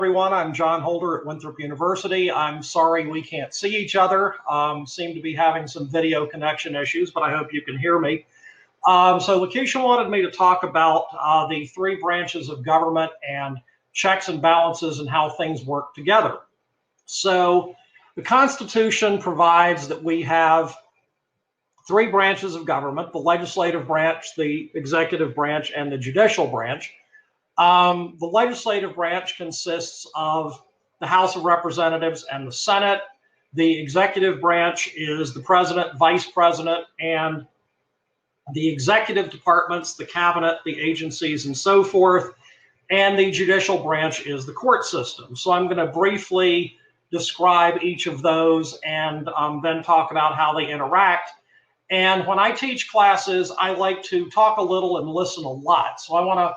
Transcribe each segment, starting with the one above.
Everyone, I'm John Holder at Winthrop University. I'm sorry we can't see each other. Seem to be having some video connection issues, but I hope you can hear me. So LaKesha wanted me to talk about the three branches of government and checks and balances and how things work together. So the Constitution provides that we have three branches of government: the legislative branch, the executive branch, and the judicial branch. The legislative branch consists of the House of Representatives and the Senate. The executive branch is the president, vice president, and the executive departments, the cabinet, the agencies, and so forth. And the judicial branch is the court system. So I'm going to briefly describe each of those and then talk about how they interact. And when I teach classes, I like to talk a little and listen a lot. So I want to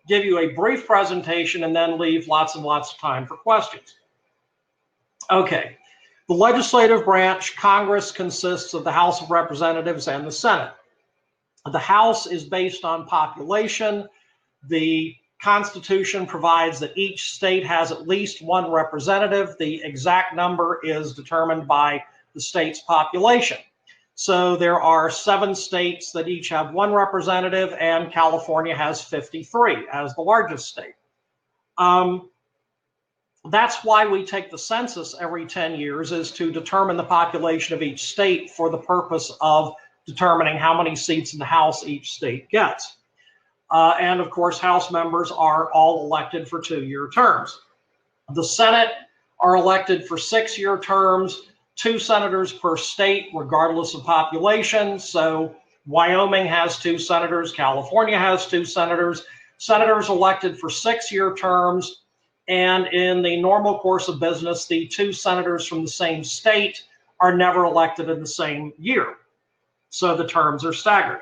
give you a brief presentation and then leave lots and lots of time for questions. Okay, the legislative branch, Congress, consists of the House of Representatives and the Senate. The House is based on population. The Constitution provides that each state has at least one representative. The exact number is determined by the state's population. So there are 7 states that each have one representative, and California has 53 as the largest state. That's why we take the census every 10 years, is to determine the population of each state for the purpose of determining how many seats in the House each state gets. And of course, House members are all elected for 2-year terms. The Senate are elected for 6-year terms. 2 senators per state, regardless of population. So Wyoming has 2 senators, California has 2 senators. Senators elected for 6-year terms, and in the normal course of business, the 2 senators from the same state are never elected in the same year. So the terms are staggered.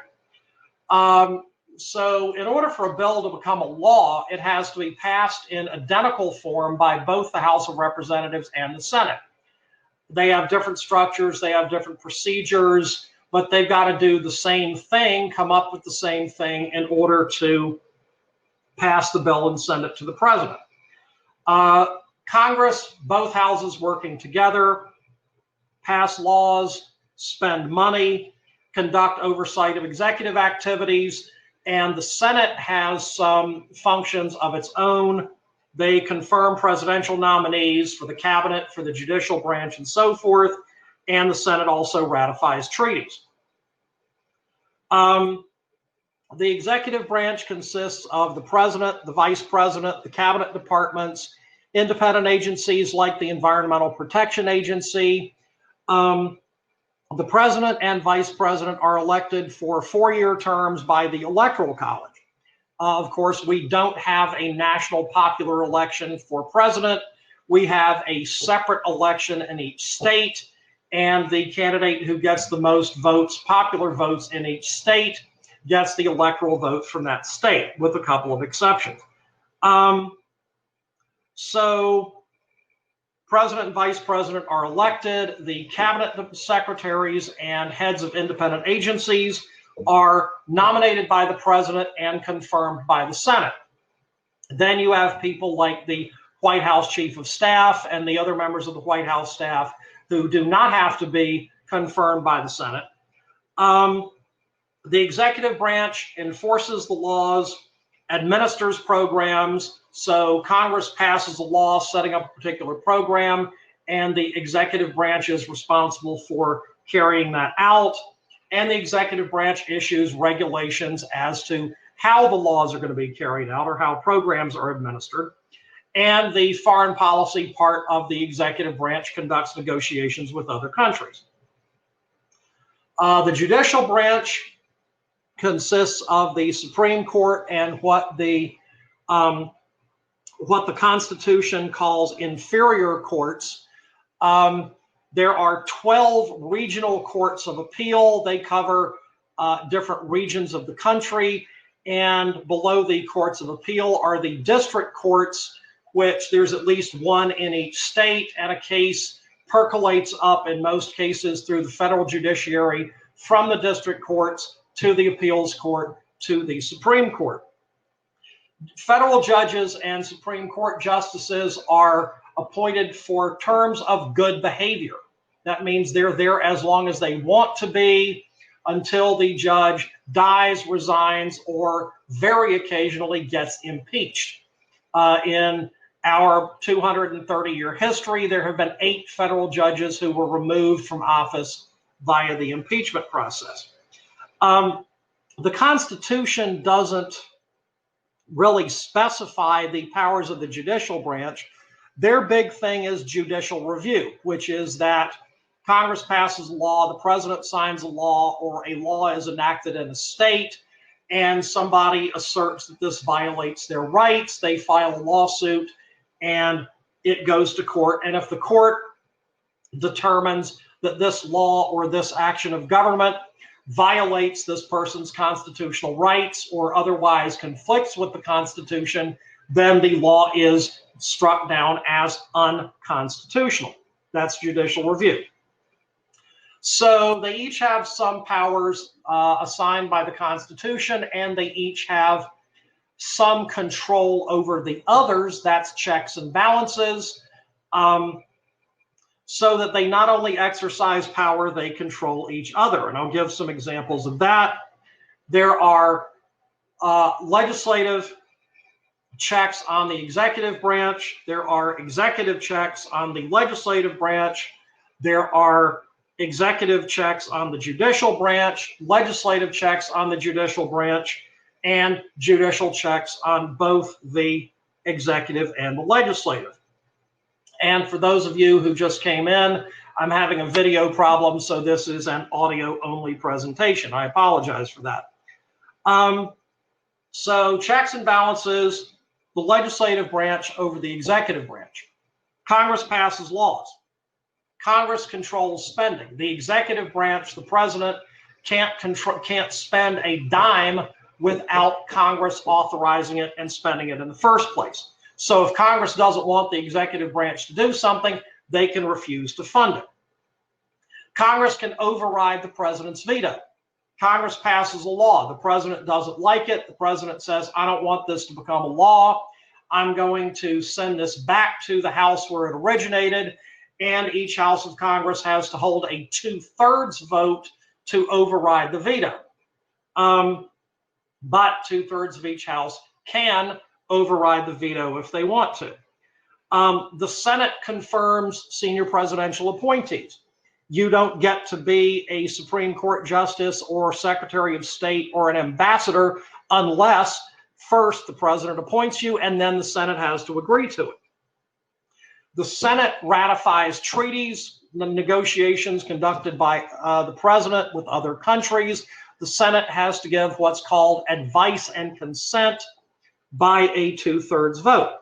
So in order for a bill to become a law, it has to be passed in identical form by both the House of Representatives and the Senate. They have different structures, they have different procedures, but they've got to do the same thing, come up with the same thing in order to pass the bill and send it to the president. Congress, both houses working together, pass laws, spend money, conduct oversight of executive activities, and the Senate has some functions of its own. They confirm presidential nominees for the cabinet, for the judicial branch, and so forth. And the Senate also ratifies treaties. The executive branch consists of the president, the vice president, the cabinet departments, independent agencies like the Environmental Protection Agency. The president and vice president are elected for 4-year terms by the Electoral College. Of course, we don't have a national popular election for president. We have a separate election in each state, and the candidate who gets the most votes, popular votes in each state, gets the electoral vote from that state, with a couple of exceptions. So president and vice president are elected. The cabinet secretaries and heads of independent agencies are nominated by the president and confirmed by the Senate. Then you have people like the White House Chief of Staff and the other members of the White House staff who do not have to be confirmed by the Senate. The executive branch enforces the laws, administers programs. So Congress passes a law setting up a particular program, and the executive branch is responsible for carrying that out. And the executive branch issues regulations as to how the laws are going to be carried out or how programs are administered. And the foreign policy part of the executive branch conducts negotiations with other countries. The judicial branch consists of the Supreme Court and what the Constitution calls inferior courts. There are 12 regional courts of appeal. They cover different regions of the country. And below the courts of appeal are the district courts, which there's at least one in each state, and a case percolates up in most cases through the federal judiciary from the district courts to the appeals court to the Supreme Court. Federal judges and Supreme Court justices are appointed for terms of good behavior. That means they're there as long as they want to be, until the judge dies, resigns, or very occasionally gets impeached. In our 230-year history, there have been 8 federal judges who were removed from office via the impeachment process. The Constitution doesn't really specify the powers of the judicial branch. Their big thing is judicial review, which is that Congress passes a law, the president signs a law, or a law is enacted in a state, and somebody asserts that this violates their rights. They file a lawsuit, and it goes to court. And if the court determines that this law or this action of government violates this person's constitutional rights or otherwise conflicts with the Constitution, then the law is struck down as unconstitutional. That's judicial review. So they each have some powers assigned by the Constitution, and they each have some control over the others. That's checks and balances, so that they not only exercise power, they control each other. And I'll give some examples of that. There are legislative checks on the executive branch. There are executive checks on the legislative branch. There are executive checks on the judicial branch, legislative checks on the judicial branch, and judicial checks on both the executive and the legislative. And for those of you who just came in, I'm having a video problem, so this is an audio-only presentation. I apologize for that. So checks and balances, the legislative branch over the executive branch. Congress passes laws. Congress controls spending. The executive branch, the president, can't spend a dime without Congress authorizing it and spending it in the first place. So if Congress doesn't want the executive branch to do something, they can refuse to fund it. Congress can override the president's veto. Congress passes a law. The president doesn't like it. The president says, I don't want this to become a law. I'm going to send this back to the House where it originated. And each House of Congress has to hold a 2/3 vote to override the veto. But 2/3 of each House can override the veto if they want to. The Senate confirms senior presidential appointees. You don't get to be a Supreme Court justice or Secretary of State or an ambassador unless first the president appoints you, and then the Senate has to agree to it. The Senate ratifies treaties, the negotiations conducted by the president with other countries. The Senate has to give what's called advice and consent by a 2/3 vote.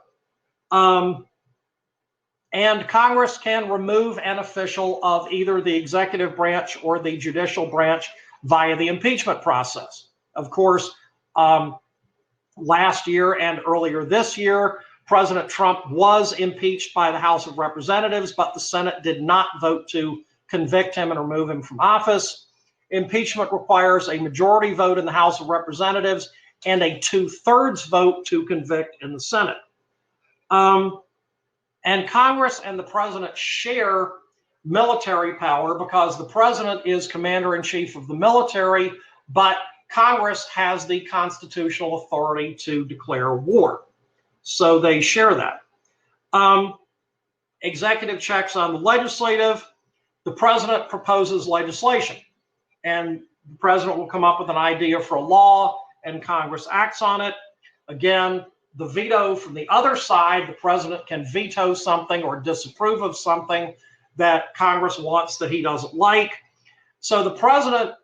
And Congress can remove an official of either the executive branch or the judicial branch via the impeachment process. Of course, last year and earlier this year, President Trump was impeached by the House of Representatives, but the Senate did not vote to convict him and remove him from office. Impeachment requires a majority vote in the House of Representatives and a 2/3 vote to convict in the Senate. And Congress and the president share military power because the president is commander-in-chief of the military, but Congress has the constitutional authority to declare war. So they share that. Executive checks on the legislative. The president proposes legislation, and the president will come up with an idea for a law, and Congress acts on it. Again, the veto from the other side, the president can veto something or disapprove of something that Congress wants that he doesn't like. So the president,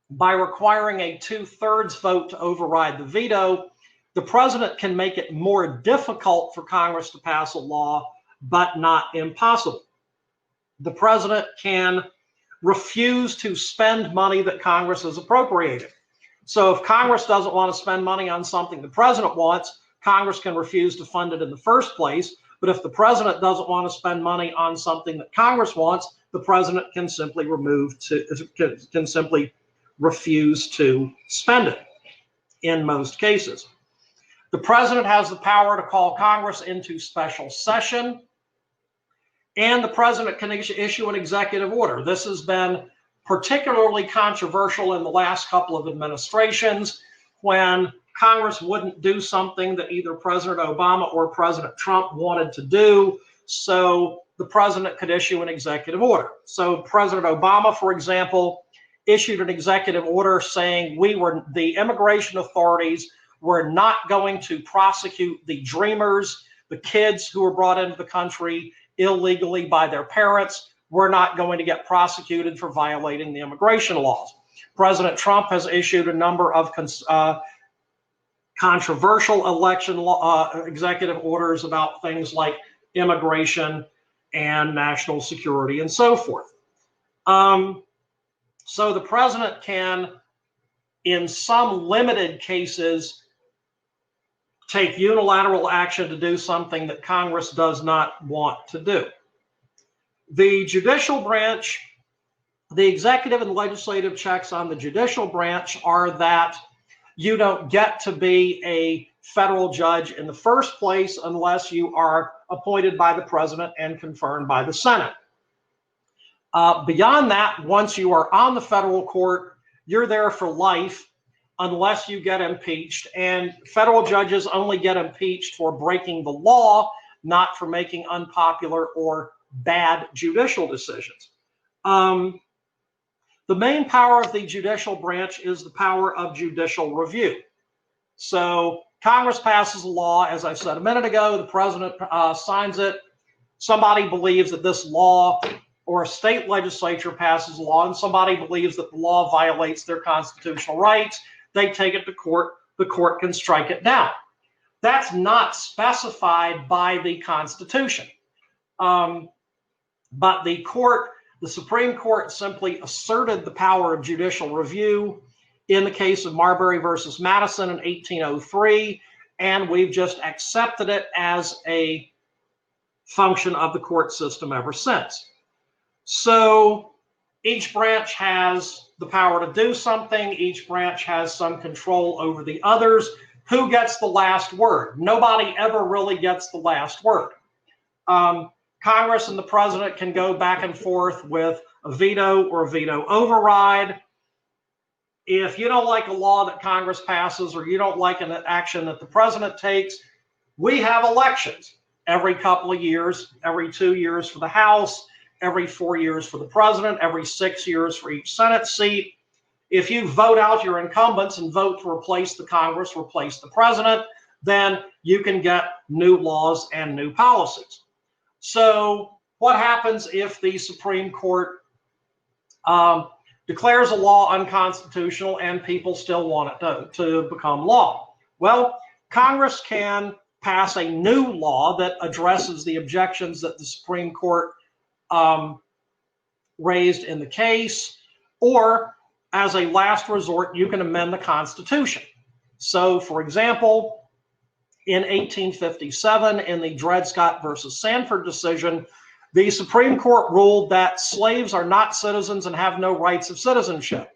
by requiring a 2/3 vote to override the veto, the president can make it more difficult for Congress to pass a law, but not impossible. The president can refuse to spend money that Congress has appropriated. So if Congress doesn't want to spend money on something the president wants, Congress can refuse to fund it in the first place. But if the president doesn't want to spend money on something that Congress wants, the president can simply refuse to spend it in most cases. The president has the power to call Congress into special session, and the president can issue an executive order. This has been particularly controversial in the last couple of administrations when Congress wouldn't do something that either President Obama or President Trump wanted to do, so the president could issue an executive order. So President Obama, for example, issued an executive order saying the immigration authorities were not going to prosecute the dreamers, the kids who were brought into the country illegally by their parents, were not going to get prosecuted for violating the immigration laws. President Trump has issued a number of controversial executive orders about things like immigration and national security and so forth. So the president can, in some limited cases, take unilateral action to do something that Congress does not want to do. The judicial branch, the executive and legislative checks on the judicial branch are that you don't get to be a federal judge in the first place unless you are appointed by the president and confirmed by the Senate. Beyond that, once you are on the federal court, you're there for life unless you get impeached, and federal judges only get impeached for breaking the law, not for making unpopular or bad judicial decisions. The main power of the judicial branch is the power of judicial review. So Congress passes a law, as I said a minute ago, the president signs it. Somebody believes that this law, or a state legislature passes a law, and somebody believes that the law violates their constitutional rights. They take it to court. The court can strike it down. That's not specified by the Constitution. But the Supreme Court simply asserted the power of judicial review in the case of Marbury versus Madison in 1803, and we've just accepted it as a function of the court system ever since. So each branch has the power to do something. Each branch has some control over the others. Who gets the last word? Nobody ever really gets the last word. Congress and the president can go back and forth with a veto or a veto override. If you don't like a law that Congress passes, or you don't like an action that the president takes, we have elections every couple of years, every 2 years for the House, every 4 years for the president, every 6 years for each Senate seat. If you vote out your incumbents and vote to replace the Congress, replace the president, then you can get new laws and new policies. So what happens if the Supreme Court declares a law unconstitutional and people still want it to become law? Well, Congress can pass a new law that addresses the objections that the Supreme Court raised in the case, or as a last resort, you can amend the Constitution. So, for example, in 1857, in the Dred Scott versus Sanford decision, the Supreme Court ruled that slaves are not citizens and have no rights of citizenship.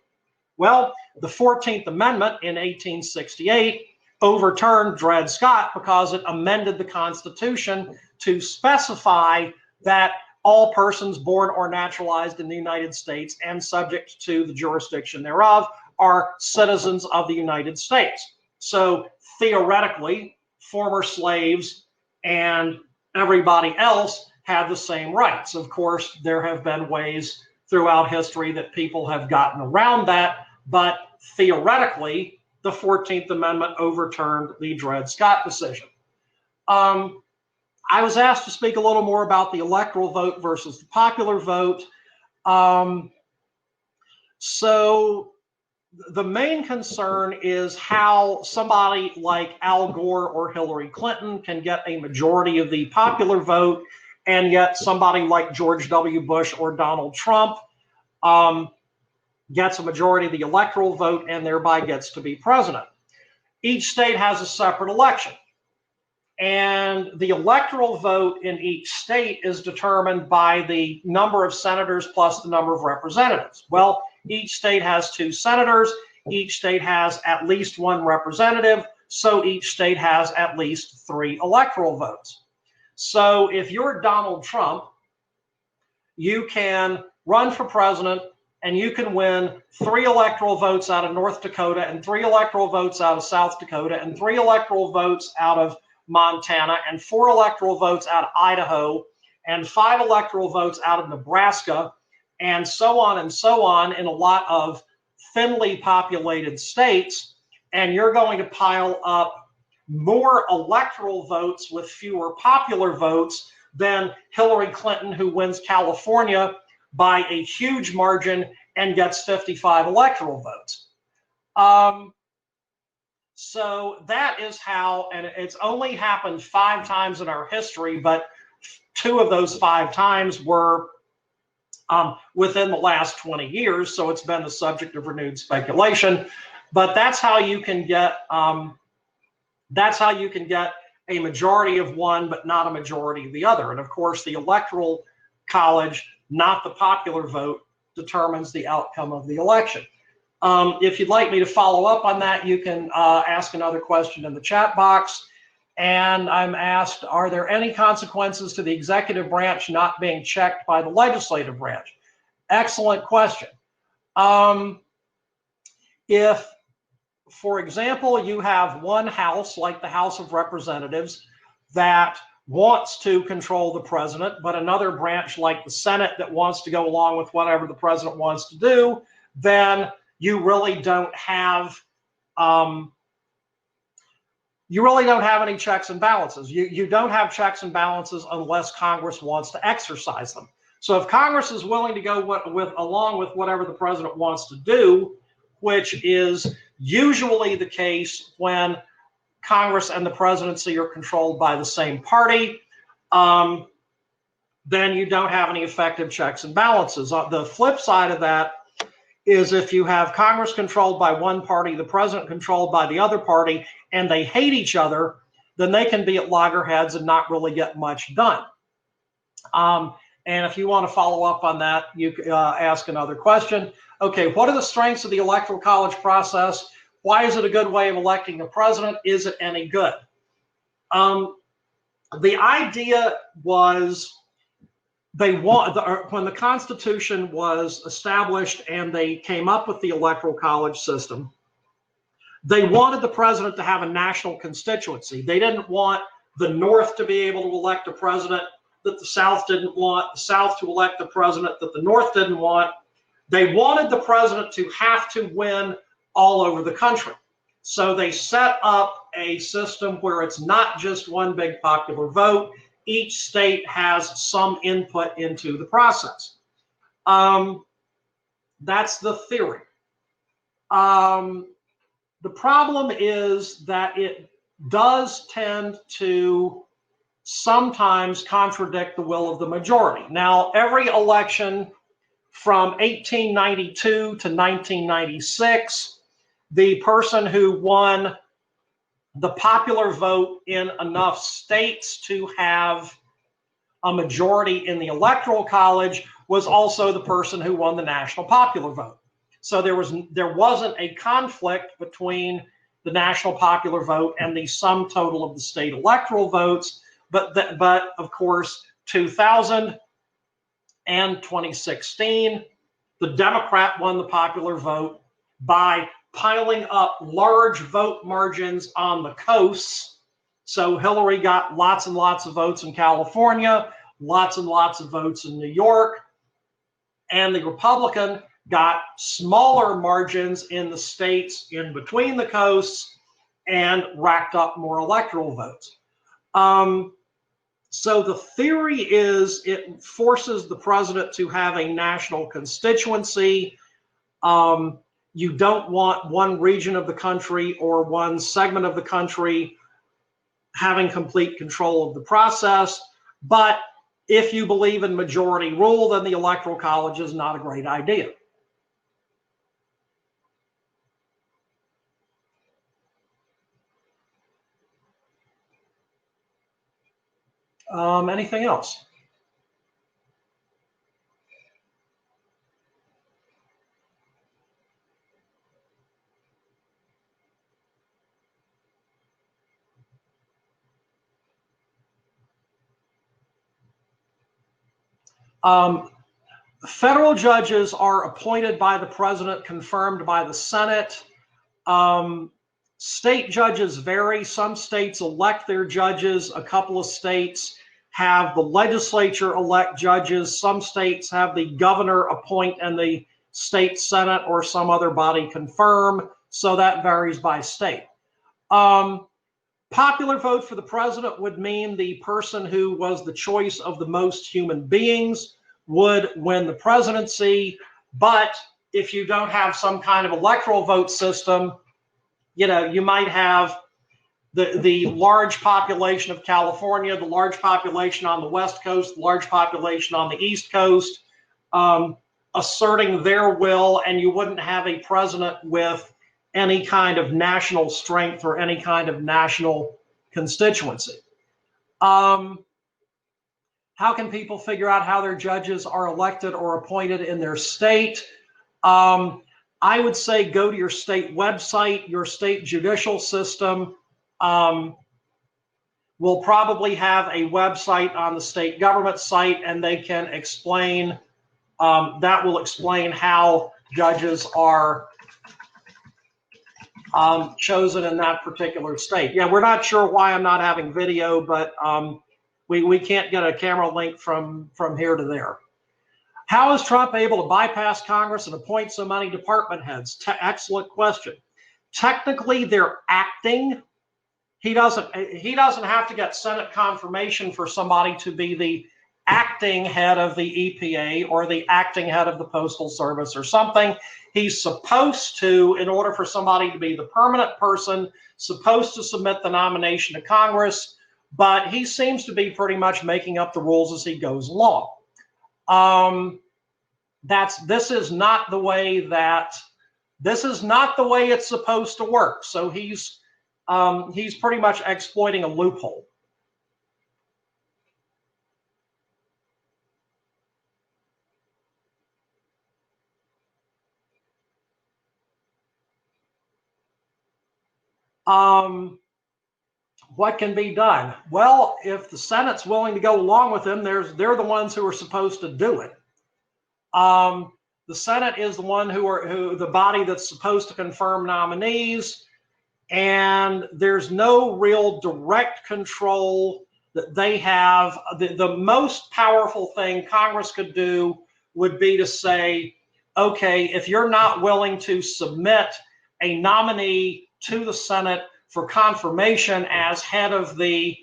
Well, the 14th Amendment in 1868 overturned Dred Scott because it amended the Constitution to specify that all persons born or naturalized in the United States and subject to the jurisdiction thereof are citizens of the United States. So theoretically, former slaves and everybody else had the same rights. Of course, there have been ways throughout history that people have gotten around that, but theoretically, the 14th Amendment overturned the Dred Scott decision. I was asked to speak a little more about the electoral vote versus the popular vote. So the main concern is how somebody like Al Gore or Hillary Clinton can get a majority of the popular vote, and yet somebody like George W. Bush or Donald Trump gets a majority of the electoral vote and thereby gets to be president. Each state has a separate election, and the electoral vote in each state is determined by the number of senators plus the number of representatives. Well, each state has 2 senators. Each state has at least 1 representative. so each state has at least 3 electoral votes. So if you're Donald Trump, you can run for president and you can win 3 electoral votes out of North Dakota and 3 electoral votes out of South Dakota and 3 electoral votes out of Montana and 4 electoral votes out of Idaho and 5 electoral votes out of Nebraska, and so on in a lot of thinly populated states, and you're going to pile up more electoral votes with fewer popular votes than Hillary Clinton, who wins California by a huge margin and gets 55 electoral votes. So that is how, and it's only happened 5 times in our history, but 2 of those 5 times were within the last 20 years, so it's been the subject of renewed speculation. But that's how you can get a majority of one, but not a majority of the other. And of course, the Electoral College, not the popular vote, determines the outcome of the election. If you'd like me to follow up on that, you can ask another question in the chat box. And I'm asked, are there any consequences to the executive branch not being checked by the legislative branch? Excellent question. If, for example, you have one house, like the House of Representatives, that wants to control the president, but another branch like the Senate that wants to go along with whatever the president wants to do, then you really don't have any checks and balances. You don't have checks and balances unless Congress wants to exercise them. So if Congress is willing to go along with whatever the president wants to do, which is usually the case when Congress and the presidency are controlled by the same party, then you don't have any effective checks and balances. The flip side of that is if you have Congress controlled by one party, the president controlled by the other party, and they hate each other, then they can be at loggerheads and not really get much done. And if you want to follow up on that, you ask another question. Okay, what are the strengths of the Electoral College process? Why is it a good way of electing a president? Is it any good? The idea was when the Constitution was established and they came up with the Electoral College system, they wanted the president to have a national constituency. They didn't want the North to be able to elect a president that the South didn't want, the South to elect the president that the North didn't want. They wanted the president to have to win all over the country. So they set up a system where it's not just one big popular vote. Each state has some input into the process. That's the theory. The problem is that it does tend to sometimes contradict the will of the majority. Now, every election from 1892 to 1996, the person who won the popular vote in enough states to have a majority in the Electoral College was also the person who won the national popular vote. So there wasn't a conflict between the national popular vote and the sum total of the state electoral votes, but of course 2000 and 2016, the Democrat won the popular vote by piling up large vote margins on the coasts. So Hillary got lots and lots of votes in California, lots and lots of votes in New York, and the Republican got smaller margins in the states in between the coasts and racked up more electoral votes. So the theory is it forces the president to have a national constituency. You don't want one region of the country or one segment of the country having complete control of the process. But if you believe in majority rule, then the Electoral College is not a great idea. Anything else? Federal judges are appointed by the president, confirmed by the Senate. State judges vary. Some states elect their judges. A couple of states have the legislature elect judges. Some states have the governor appoint and the state senate or some other body confirm. So that varies by state. Popular vote for the president would mean the person who was the choice of the most human beings would win the presidency. But if you don't have some kind of electoral vote system, you know, you might have the large population of California, the large population on the West Coast, the large population on the East Coast, asserting their will, and you wouldn't have a president with any kind of national strength or any kind of national constituency. How can people figure out how their judges are elected or appointed in their state? I would say go to your state website. Your state judicial system will probably have a website on the state government site, and they can explain, that will explain how judges are chosen in that particular state. Yeah, we're not sure why I'm not having video, but we can't get a camera link from here to there. How is Trump able to bypass Congress and appoint so many department heads? Excellent question. Technically, they're acting. He doesn't have to get Senate confirmation for somebody to be the acting head of the EPA or the acting head of the Postal Service or something. He's supposed to, in order for somebody to be the permanent person, supposed to submit the nomination to Congress, but he seems to be pretty much making up the rules as he goes along. This is not the way it's supposed to work. So he's pretty much exploiting a loophole. What can be done? Well, if the Senate's willing to go along with him, they're the ones who are supposed to do it. The Senate is the one the body that's supposed to confirm nominees, and there's no real direct control that they have. The most powerful thing Congress could do would be to say, okay, if you're not willing to submit a nominee to the Senate for confirmation as head of the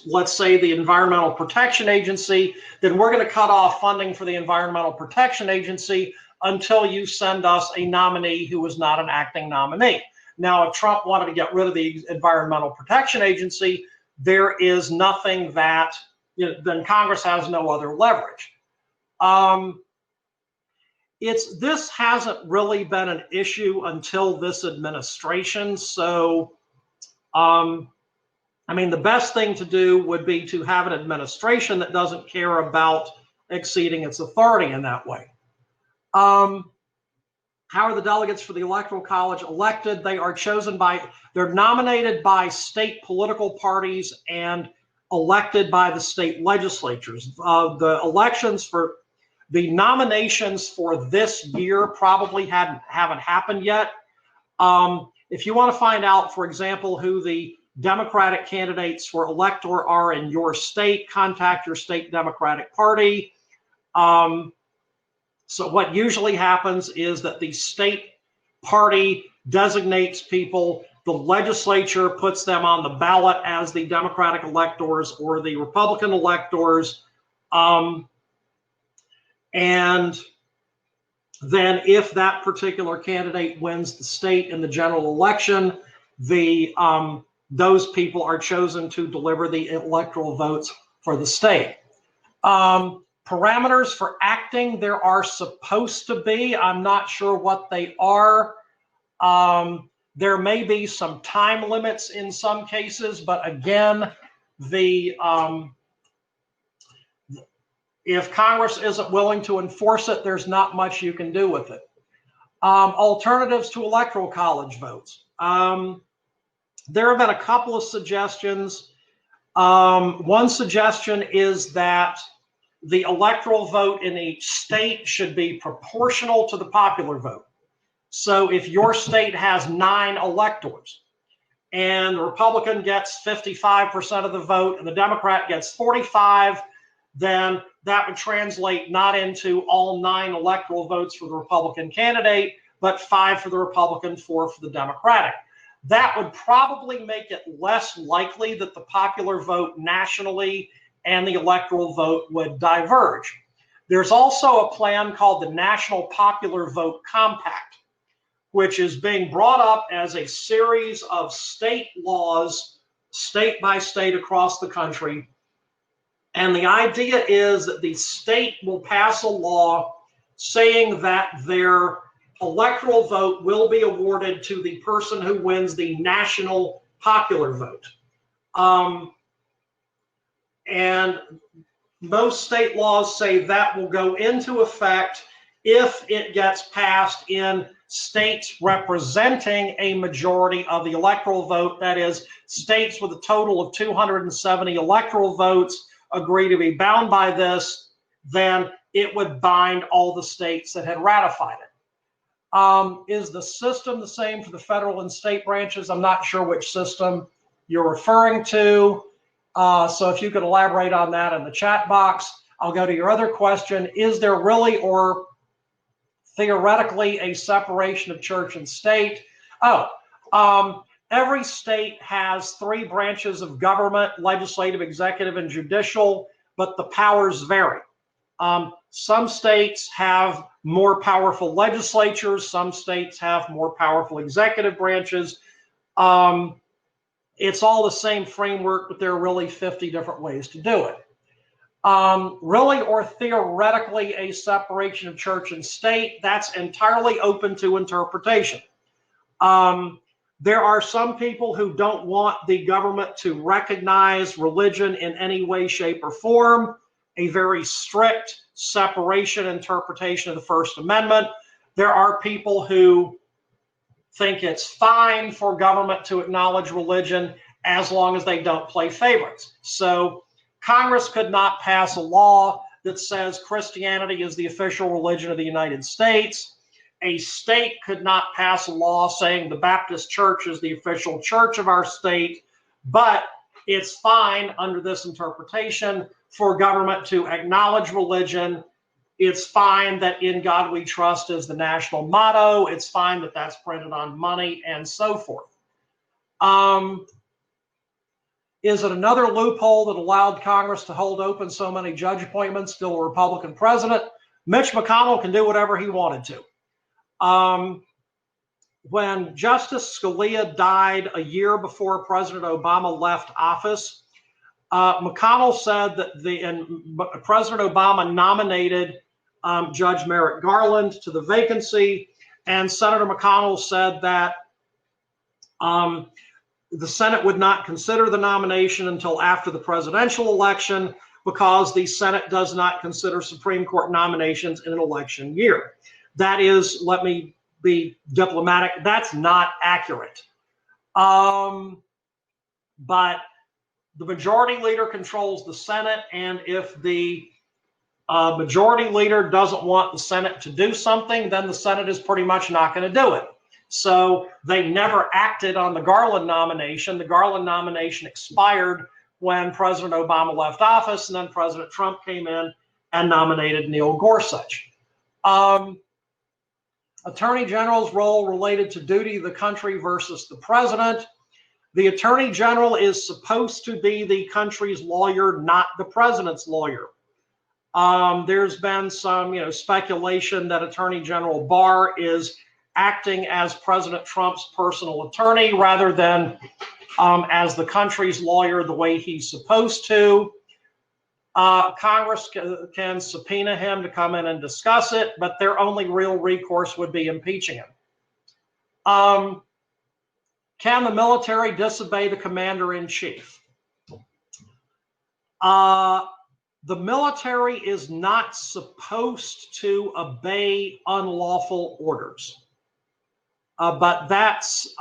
let's say the Environmental Protection Agency, then we're going to cut off funding for the Environmental Protection Agency until you send us a nominee who is not an acting nominee. Now, if Trump wanted to get rid of the Environmental Protection Agency, there is nothing that, then Congress has no other leverage. This hasn't really been an issue until this administration. So, I mean, the best thing to do would be to have an administration that doesn't care about exceeding its authority in that way. How are the delegates for the Electoral College elected? They are chosen they're nominated by state political parties and elected by the state legislatures. The nominations for this year probably haven't happened yet. If you want to find out, for example, who the Democratic candidates for Elector are in your state, contact your state Democratic Party. So what usually happens is that the state party designates people, the legislature puts them on the ballot as the Democratic electors or the Republican electors. And then if that particular candidate wins the state in the general election, those people are chosen to deliver the electoral votes for the state. Parameters for acting, there are supposed to be. I'm not sure what they are. There may be some time limits in some cases, but again, if Congress isn't willing to enforce it, there's not much you can do with it. Alternatives to Electoral College votes. There have been a couple of suggestions. One suggestion is that the electoral vote in each state should be proportional to the popular vote. So if your state has 9 electors and the Republican gets 55% of the vote and the Democrat gets 45, then that would translate not into all 9 electoral votes for the Republican candidate, but 5 for the Republican, 4 for the Democratic. That would probably make it less likely that the popular vote nationally and the electoral vote would diverge. There's also a plan called the National Popular Vote Compact, which is being brought up as a series of state laws, state by state across the country. And the idea is that the state will pass a law saying that their electoral vote will be awarded to the person who wins the national popular vote. And most state laws say that will go into effect if it gets passed in states representing a majority of the electoral vote. That is, states with a total of 270 electoral votes agree to be bound by this, then it would bind all the states that had ratified it. Is the system the same for the federal and state branches? I'm not sure which system you're referring to. So if you could elaborate on that in the chat box. I'll go to your other question. Is there really or theoretically a separation of church and state? Every state has 3 branches of government: legislative, executive, and judicial, but the powers vary. Some states have more powerful legislatures. Some states have more powerful executive branches. It's all the same framework, but there are really 50 different ways to do it. Really or theoretically a separation of church and state, that's entirely open to interpretation. There are some people who don't want the government to recognize religion in any way, shape, or form. A very strict separation interpretation of the First Amendment. There are people who think it's fine for government to acknowledge religion as long as they don't play favorites. So Congress could not pass a law that says Christianity is the official religion of the United States. A state could not pass a law saying the Baptist Church is the official church of our state, but it's fine under this interpretation for government to acknowledge religion. It's fine that "In God We Trust" is the national motto. It's fine that that's printed on money and so forth. Is it another loophole that allowed Congress to hold open so many judge appointments, still a Republican president? Mitch McConnell can do whatever he wanted to. When Justice Scalia died a year before President Obama left office, McConnell said that President Obama nominated Judge Merrick Garland to the vacancy, and Senator McConnell said that the Senate would not consider the nomination until after the presidential election because the Senate does not consider Supreme Court nominations in an election year. That is, let me be diplomatic, that's not accurate. But the majority leader controls the Senate, and if the majority leader doesn't want the Senate to do something, then the Senate is pretty much not going to do it. So they never acted on the Garland nomination. The Garland nomination expired when President Obama left office, and then President Trump came in and nominated Neil Gorsuch. Attorney General's role related to duty of the country versus the president. The Attorney General is supposed to be the country's lawyer, not the president's lawyer. There's been some, speculation that Attorney General Barr is acting as President Trump's personal attorney rather than as the country's lawyer the way he's supposed to. Congress can subpoena him to come in and discuss it, but their only real recourse would be impeaching him. Can the military disobey the commander-in-chief? The military is not supposed to obey unlawful orders. But that's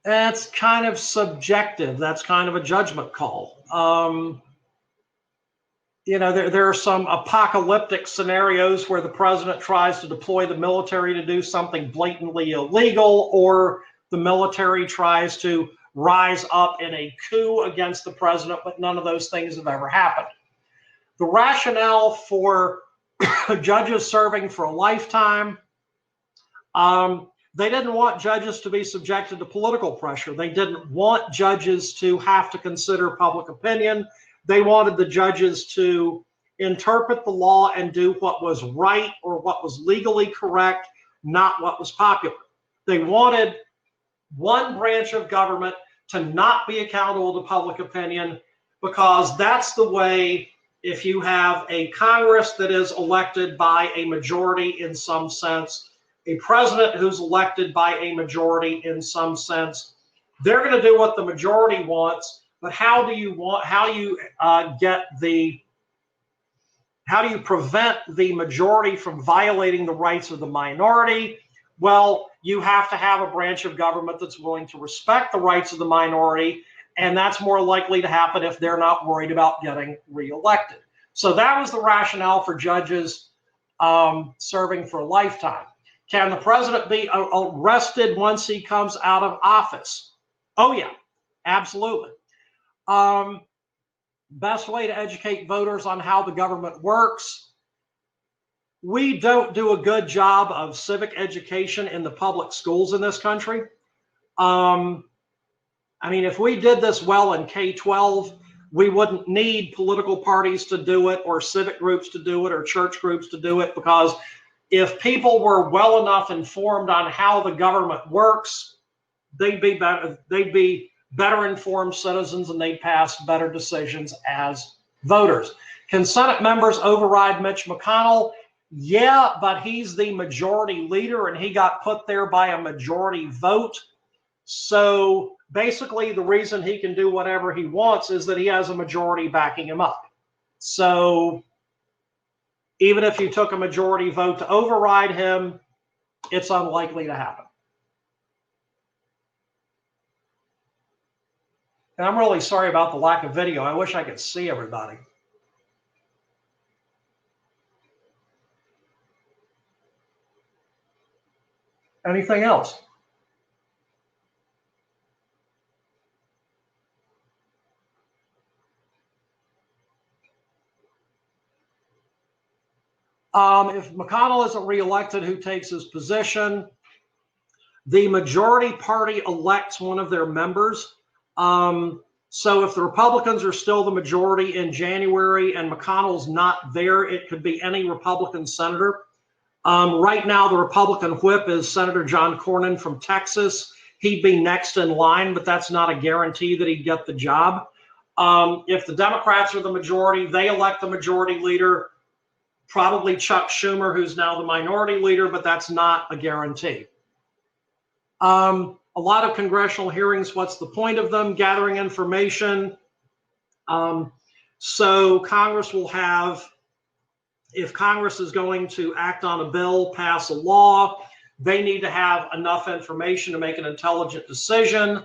That's kind of subjective. That's kind of a judgment call. You know, there are some apocalyptic scenarios where the president tries to deploy the military to do something blatantly illegal, or the military tries to rise up in a coup against the president, but none of those things have ever happened. The rationale for judges serving for a lifetime, they didn't want judges to be subjected to political pressure. They didn't want judges to have to consider public opinion. They wanted the judges to interpret the law and do what was right or what was legally correct, not what was popular. They wanted one branch of government to not be accountable to public opinion, because that's the way, if you have a Congress that is elected by a majority in some sense, a president who's elected by a majority in some sense, they're going to do what the majority wants. But how do you prevent the majority from violating the rights of the minority? Well, you have to have a branch of government that's willing to respect the rights of the minority, and that's more likely to happen if they're not worried about getting reelected. So that was the rationale for judges serving for a lifetime. Can the president be arrested once he comes out of office? Oh yeah, absolutely. Best way to educate voters on how the government works. We don't do a good job of civic education in the public schools in this country. I mean, if we did this well in K-12, we wouldn't need political parties to do it, or civic groups to do it, or church groups to do it, because if people were well enough informed on how the government works, they'd be better informed citizens, and they'd pass better decisions as voters. Can Senate members override Mitch McConnell? Yeah, but he's the majority leader, and he got put there by a majority vote. So basically, the reason he can do whatever he wants is that he has a majority backing him up. So even if you took a majority vote to override him, it's unlikely to happen. And I'm really sorry about the lack of video. I wish I could see everybody. Anything else? If McConnell isn't reelected, who takes his position? The majority party elects one of their members. So if the Republicans are still the majority in January and McConnell's not there, it could be any Republican senator. Right now, the Republican whip is Senator John Cornyn from Texas. He'd be next in line, but that's not a guarantee that he'd get the job. If the Democrats are the majority, they elect the majority leader, probably Chuck Schumer, who's now the minority leader, but that's not a guarantee. A lot of congressional hearings, what's the point of them? Gathering information. So Congress will have, if Congress is going to act on a bill, pass a law, they need to have enough information to make an intelligent decision.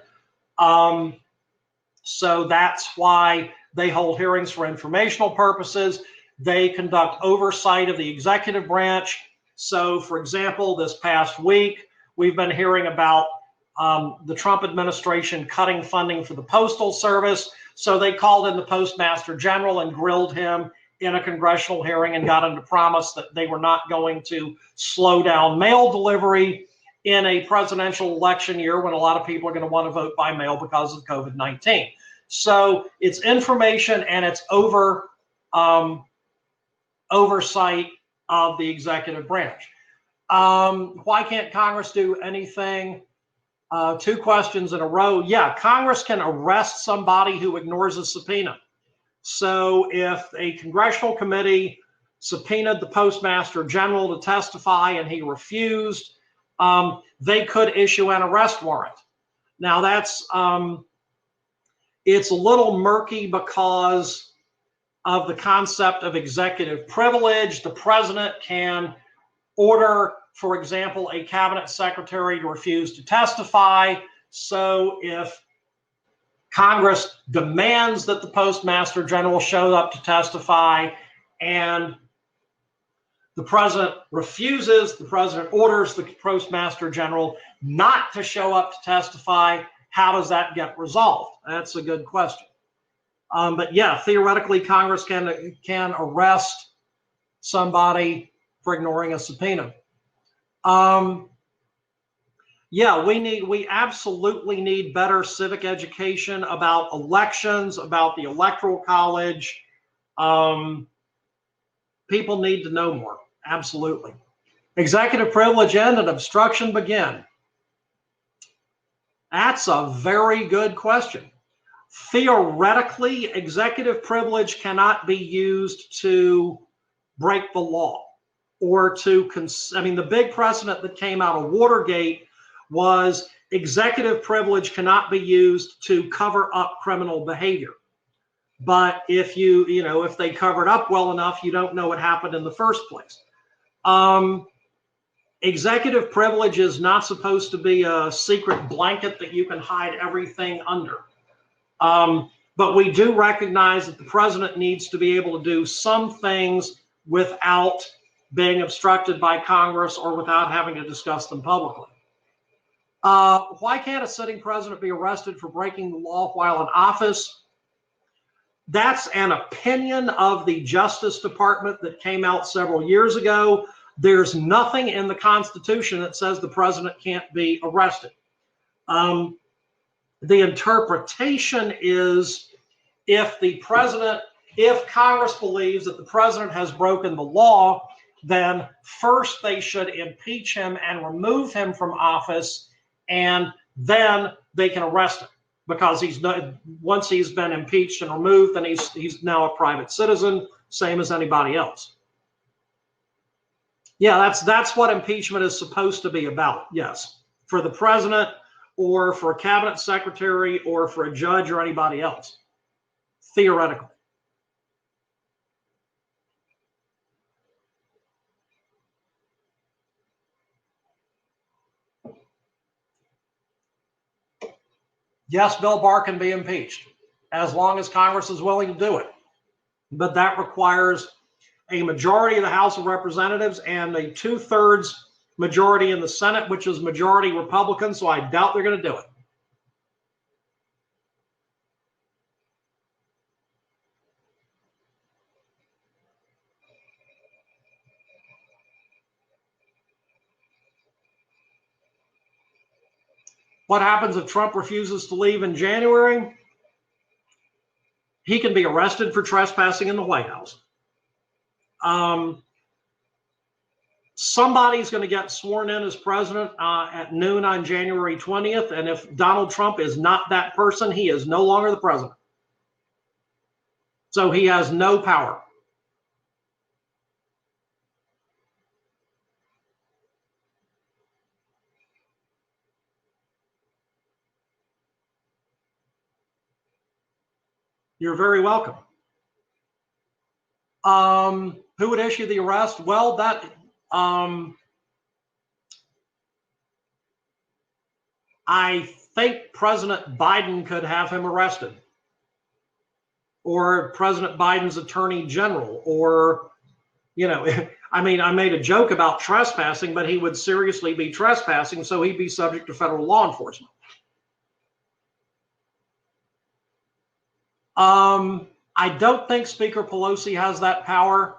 So that's why they hold hearings for informational purposes. They conduct oversight of the executive branch. So, for example, this past week, we've been hearing about the Trump administration cutting funding for the Postal Service. So they called in the Postmaster General and grilled him in a congressional hearing and got him to promise that they were not going to slow down mail delivery in a presidential election year when a lot of people are going to want to vote by mail because of COVID-19. So it's information and it's oversight of the executive branch. Why can't Congress do anything? Two questions in a row. Yeah, Congress can arrest somebody who ignores a subpoena. So if a congressional committee subpoenaed the Postmaster General to testify and he refused, they could issue an arrest warrant. Now that's, it's a little murky because of the concept of executive privilege. The president can order, for example, a cabinet secretary to refuse to testify. So if Congress demands that the Postmaster General show up to testify and the president refuses, the president orders the Postmaster General not to show up to testify, how does that get resolved? That's a good question. But yeah, theoretically, Congress can arrest somebody for ignoring a subpoena. Yeah, we absolutely need better civic education about elections, about the Electoral College. People need to know more. Absolutely. Executive privilege end and obstruction begin. That's a very good question. Theoretically, executive privilege cannot be used to break the law or to, I mean, the big precedent that came out of Watergate was executive privilege cannot be used to cover up criminal behavior. But if if they cover it up well enough, you don't know what happened in the first place. Executive privilege is not supposed to be a secret blanket that you can hide everything under. But we do recognize that the president needs to be able to do some things without being obstructed by Congress or without having to discuss them publicly. Why can't a sitting president be arrested for breaking the law while in office? That's an opinion of the Justice Department that came out several years ago. There's nothing in the Constitution that says the president can't be arrested. The interpretation is if Congress believes that the president has broken the law, then first they should impeach him and remove him from office, and then they can arrest him. Because once he's been impeached and removed, then he's now a private citizen, same as anybody else. Yeah, that's what impeachment is supposed to be about. Yes, for the president or for a cabinet secretary or for a judge or anybody else, theoretically. Yes, Bill Barr can be impeached as long as Congress is willing to do it. But that requires a majority of the House of Representatives and a 2/3 majority in the Senate, which is majority Republican, so I doubt they're going to do it. What happens if Trump refuses to leave in January? He can be arrested for trespassing in the White House. Somebody's going to get sworn in as president at noon on January 20th. And if Donald Trump is not that person, he is no longer the president. So he has no power. You're very welcome. Who would issue the arrest? Well, I think President Biden could have him arrested, or President Biden's attorney general, or, I mean, I made a joke about trespassing, but he would seriously be trespassing, so he'd be subject to federal law enforcement. I don't think Speaker Pelosi has that power.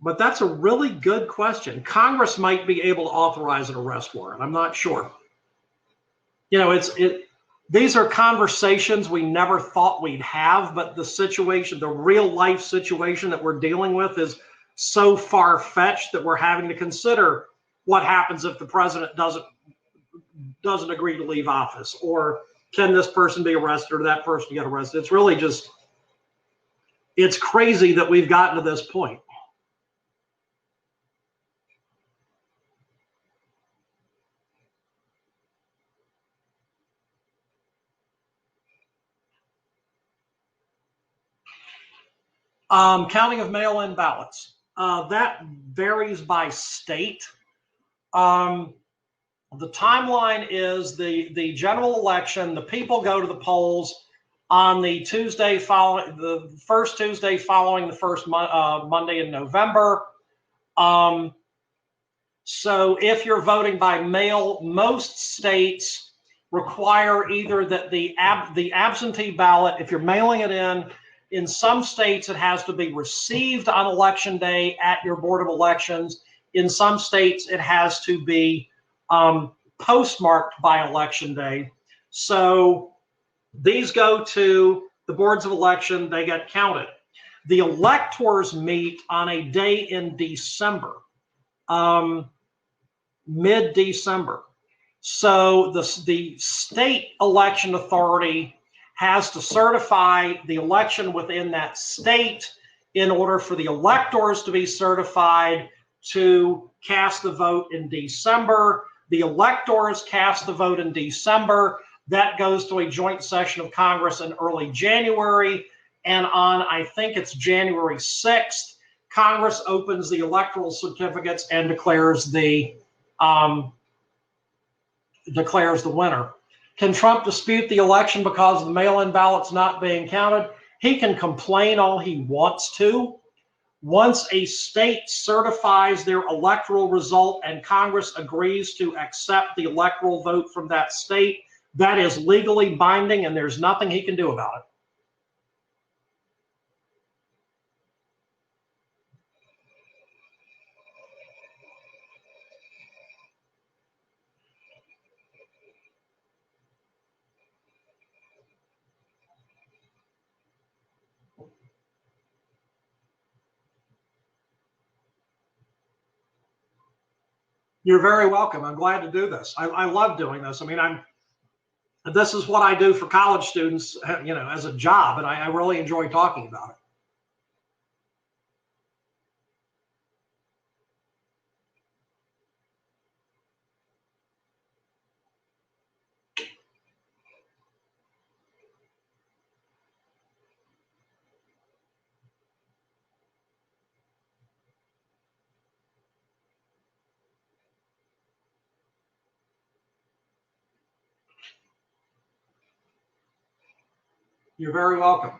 But that's a really good question. Congress might be able to authorize an arrest warrant. I'm not sure. These are conversations we never thought we'd have, but the situation, the real life situation that we're dealing with is so far-fetched that we're having to consider what happens if the president doesn't agree to leave office, or can this person be arrested or that person get arrested? It's really just, it's crazy that we've gotten to this point. Counting of mail-in ballots. That varies by state. The timeline is the general election. The people go to the polls on the Tuesday following the first Tuesday following the first Monday in November. So if you're voting by mail, most states require either that the absentee ballot, if you're mailing it in some states it has to be received on election day at your Board of Elections. In some states it has to be postmarked by election day. So these go to the boards of election, they get counted. The electors meet on a day in December, mid-December. So the state election authority has to certify the election within that state in order for the electors to be certified to cast the vote in December. The electors cast the vote in December. That goes to a joint session of Congress in early January. And on, I think it's January 6th, Congress opens the electoral certificates and declares the winner. Can Trump dispute the election because of the mail-in ballots not being counted? He can complain all he wants to. Once a state certifies their electoral result and Congress agrees to accept the electoral vote from that state, that is legally binding and there's nothing he can do about it. You're very welcome. I'm glad to do this. I love doing this. I mean, this is what I do for college students, you know, as a job, and I really enjoy talking about it. You're very welcome.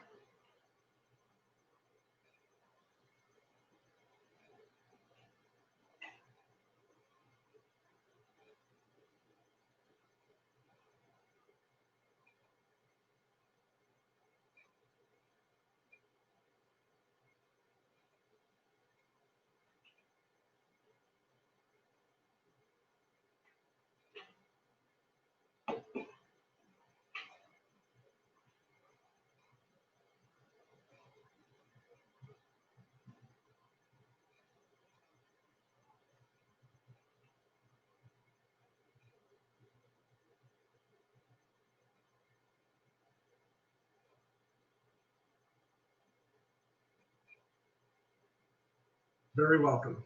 Very welcome.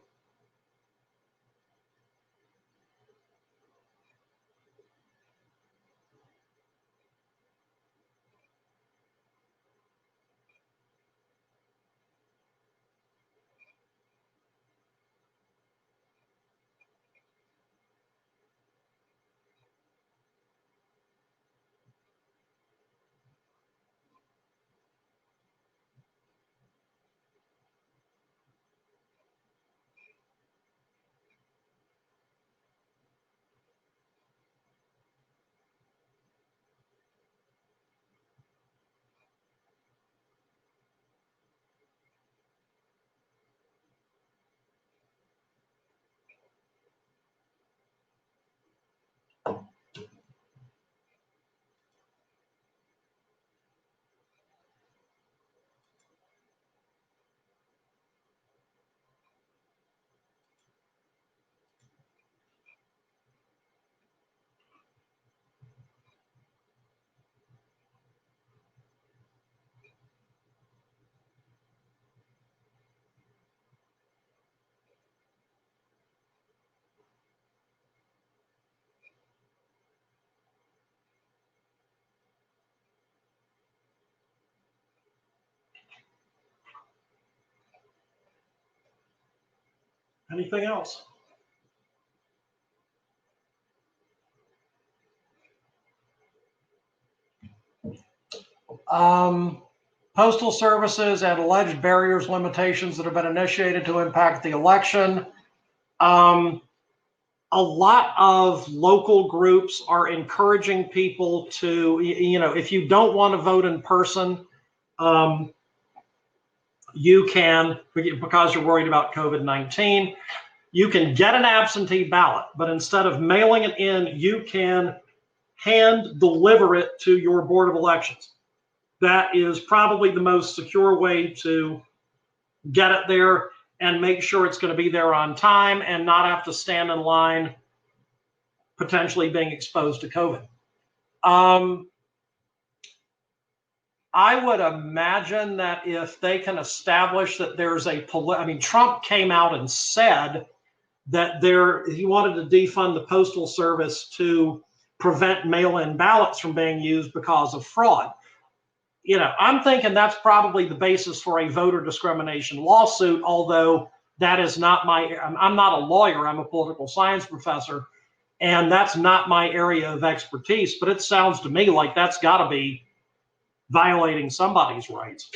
Anything else? Postal services and alleged barriers, limitations that have been initiated to impact the election. A lot of local groups are encouraging people to, if you don't want to vote in person, you can, because you're worried about COVID-19, you can get an absentee ballot, but instead of mailing it in, you can hand deliver it to your Board of Elections. That is probably the most secure way to get it there and make sure it's going to be there on time and not have to stand in line, potentially being exposed to COVID. I would imagine that if they can establish that there's Trump came out and said that he wanted to defund the Postal Service to prevent mail-in ballots from being used because of fraud. I'm thinking that's probably the basis for a voter discrimination lawsuit, although that is not I'm not a lawyer, I'm a political science professor, and that's not my area of expertise, but it sounds to me like that's got to be violating somebody's rights.